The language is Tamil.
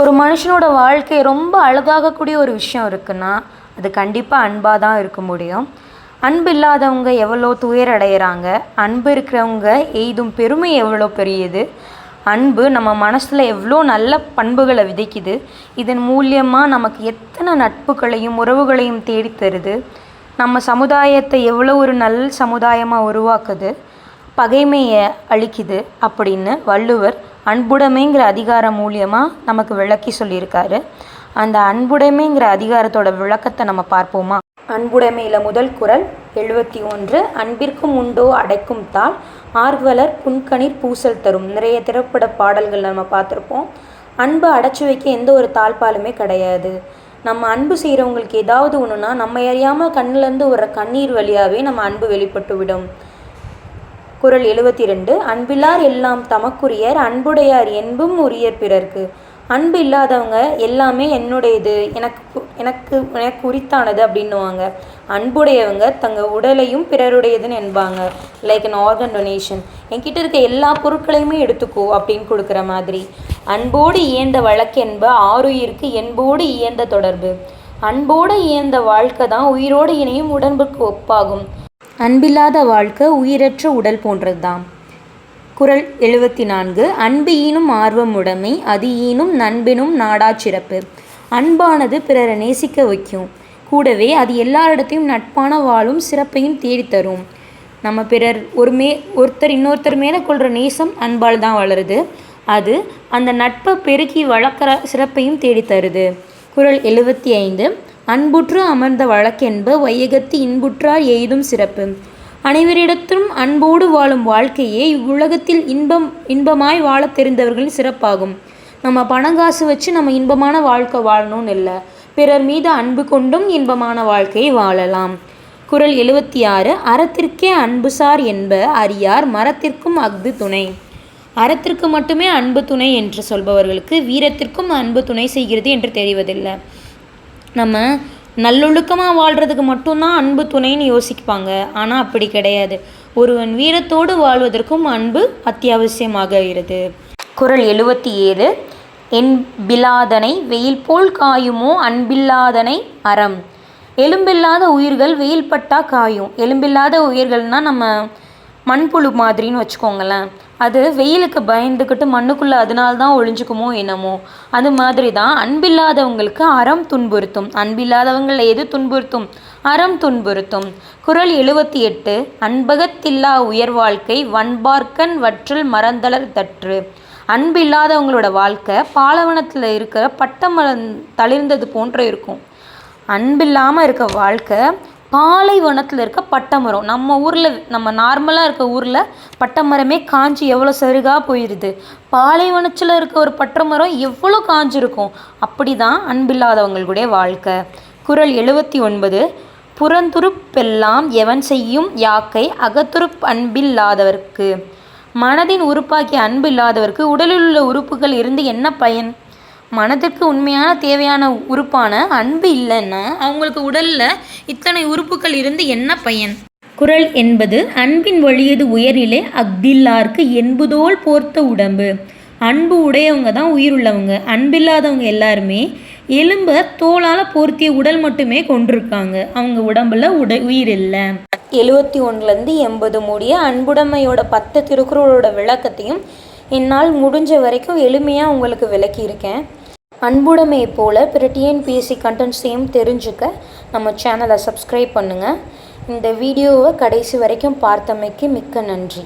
ஒரு மனுஷனோட வாழ்க்கை ரொம்ப அழகாகக்கூடிய ஒரு விஷயம் இருக்குன்னா அது கண்டிப்பாக அன்பாக தான் இருக்க முடியும். அன்பு இல்லாதவங்க எவ்வளோ துயரடைகிறாங்க, அன்பு இருக்கிறவங்க எய்தும் பெருமை எவ்வளோ பெரியது, அன்பு நம்ம மனசில் எவ்வளோ நல்ல பண்புகளை விதைக்குது, இதன் மூலியமாக நமக்கு எத்தனை நட்புகளையும் உறவுகளையும் தேடித்தருது, நம்ம சமுதாயத்தை எவ்வளோ ஒரு நல்ல சமுதாயமாக உருவாக்குது, பகைமையை அழிக்குது அப்படின்னு வள்ளுவர் அன்புடைமைங்கிற அதிகாரம் மூலியமாக நமக்கு விளக்கி சொல்லியிருக்காரு. அந்த அன்புடைமைங்கிற அதிகாரத்தோட விளக்கத்தை நம்ம பார்ப்போமா? அன்புடைமையில் முதல் குறள் 71. அன்பிற்கும் உண்டோ அடைக்கும் தாள், ஆர்வலர் புன்கணீர் பூசல் தரும். நிறைய திரைப்பட பாடல்கள் நம்ம பார்த்துருப்போம். அன்பை அடைச்சி வைக்க எந்த ஒரு தாழ்பாலுமே கிடையாது. நம்ம அன்பு செய்கிறவங்களுக்கு ஏதாவது ஒன்றுனா நம்ம அறியாமல் கண்ணிலேருந்து வர கண்ணீர் வழியாகவே நம்ம அன்பு வெளிப்பட்டு விடும். குறள் 72. அன்பில்லார் எல்லாம் தமக்குரியர், அன்புடையார் என்பும் உரியர் பிறர்க்கு. அன்பு இல்லாதவங்க எல்லாமே என்னுடையது, எனக்கு உரித்தானது அப்படின்னுவாங்க. அன்புடையவங்க தங்கள் உடலையும் பிறருடையதுன்னு என்பாங்க. Like an organ donation. என்கிட்ட இருக்க எல்லா பொருட்களையுமே எடுத்துக்கோ அப்படின்னு கொடுக்குற மாதிரி. அன்போடு இயந்த வழக்கு என்ப ஆருயிருக்கு என்போடு இயந்த தொடர்பு. அன்போடு இயந்த வாழ்க்கை தான் உயிரோடு இணையும் உடம்புக்கு ஒப்பாகும். அன்பில்லாத வாழ்க்கை உயிரற்ற உடல் போன்றது தான். குறள் 74. அன்பு ஈனும் ஆர்வம் உடைமை, அது ஈனும் நண்பெனும் நாடா சிறப்பு. அன்பானது பிறரை நேசிக்க வைக்கும், கூடவே அது எல்லாரிடத்தையும் நட்பான வாழும் சிறப்பையும் தேடித்தரும். நம்ம பிறர் ஒருத்தர் இன்னொருத்தர் மேலே கொள்கிற நேசம் அன்பால் தான் வளருது. அது அந்த நட்பை பெருக்கி வளர்க்குற சிறப்பையும் தேடித்தருது. குறள் 75. அன்புற்று அமர்ந்த வழக்கென்ப வையகத்து இன்புற்றார் எய்தும் சிறப்பு. அனைவரிடத்திலும் அன்போடு வாழும் வாழ்க்கையே இவ்வுலகத்தில் இன்பமாய் வாழ தெரிந்தவர்களின் சிறப்பாகும். நம்ம பணங்காசு வச்சு நம்ம இன்பமான வாழ்க்கை வாழணும்னு இல்லை, பிறர் மீது அன்பு கொண்டும் இன்பமான வாழ்க்கையை வாழலாம். குறள் 76. அறத்திற்கே அன்புசார் என்ப அறியார், மரத்திற்கும் அஃது துணை. அறத்திற்கு மட்டுமே அன்பு துணை என்று சொல்பவர்களுக்கு வீரத்திற்கும் அன்பு துணை செய்கிறது என்று தெரிவதில்லை. நம்ம நல்லொழுக்கமாக வாழ்கிறதுக்கு மட்டும்தான் அன்பு துணைன்னு யோசிப்பாங்க. ஆனால் அப்படி கிடையாது. ஒருவன் வீரத்தோடு வாழ்வதற்கும் அன்பு அத்தியாவசியமாகிறது. குறள் 77. என்பில்லாதனை வெயில் போல் காயுமோ, அன்பில்லாதனை அறம். எலும்பில்லாத உயிர்கள் வெயில் பட்டா காயும். எலும்பில்லாத உயிர்கள்னால் நம்ம மண்புழு மாதிரின்னு வச்சுக்கோங்களேன். அது வெயிலுக்கு பயந்துக்கிட்டு மண்ணுக்குள்ளே அதனால்தான் ஒழிஞ்சுக்குமோ என்னமோ. அது மாதிரி தான் அன்பில்லாதவங்களுக்கு அறம் துன்புறுத்தும். அன்பில்லாதவங்களை எது துன்புறுத்தும்? அறம் துன்புறுத்தும். குறள் 78. அன்பகத்தில்லா உயர் வாழ்க்கை, வன்பார்க்கன் வற்றல் மரந்தளர் தற்று. அன்பு இல்லாதவங்களோட வாழ்க்கை பாலைவனத்தில் இருக்கிற பட்டமரம் தளிர்ந்தது போன்ற இருக்கும். அன்பில்லாமல் இருக்க வாழ்க்கை பாலைவனத்தில் இருக்க பட்டமரம். நம்ம நார்மலாக இருக்க ஊரில் பட்டமரமே காஞ்சி எவ்வளோ சருகாக போயிடுது. பாலைவனத்தில் இருக்க ஒரு பட்டமரம் எவ்வளோ காஞ்சிருக்கும். அப்படி தான் அன்பில்லாதவங்களுடைய வாழ்க்கை. குறள் 79. புறந்துருப்பெல்லாம் எவன் செய்யும் யாக்கை, அகத்துருப் அன்பில்லாதவர்க்கு. மனதின் உறுப்பாகிய அன்பு இல்லாதவருக்கு உடலில் உள்ள உறுப்புகள் இருந்து என்ன பயன்? மனதிற்கு உண்மையான தேவையான உறுப்பான அன்பு இல்லைன்னா அவங்களுக்கு உடலில் இத்தனை உறுப்புகள் இருந்து என்ன பயன்? குறள் 80. அன்பின் வழியது உயர்நிலை, அஃதில்லார்க்கு என்புதோல் போர்த்த உடம்பு. அன்பு உடையவங்க தான் உயிர் உள்ளவங்க. அன்பில்லாதவங்க எல்லாருமே எலும்பை தோளால் போர்த்திய உடல் மட்டுமே கொண்டிருக்காங்க. அவங்க உடம்புல உயிர் இல்லை. 71 80 முடிய அன்புடைமையோட 10 திருக்குறளோட விளக்கத்தையும் என்னால் முடிஞ்ச வரைக்கும் எளிமையாக உங்களுக்கு விளக்கியிருக்கேன். அன்புடைமையை போல் பிற டிஎன்பிஎஸ்சி கண்டென்ட்ஸையும் தெரிஞ்சுக்க நம்ம சேனலை சப்ஸ்கிரைப் பண்ணுங்கள். இந்த வீடியோவை கடைசி வரைக்கும் பார்த்தமைக்கு மிக்க நன்றி.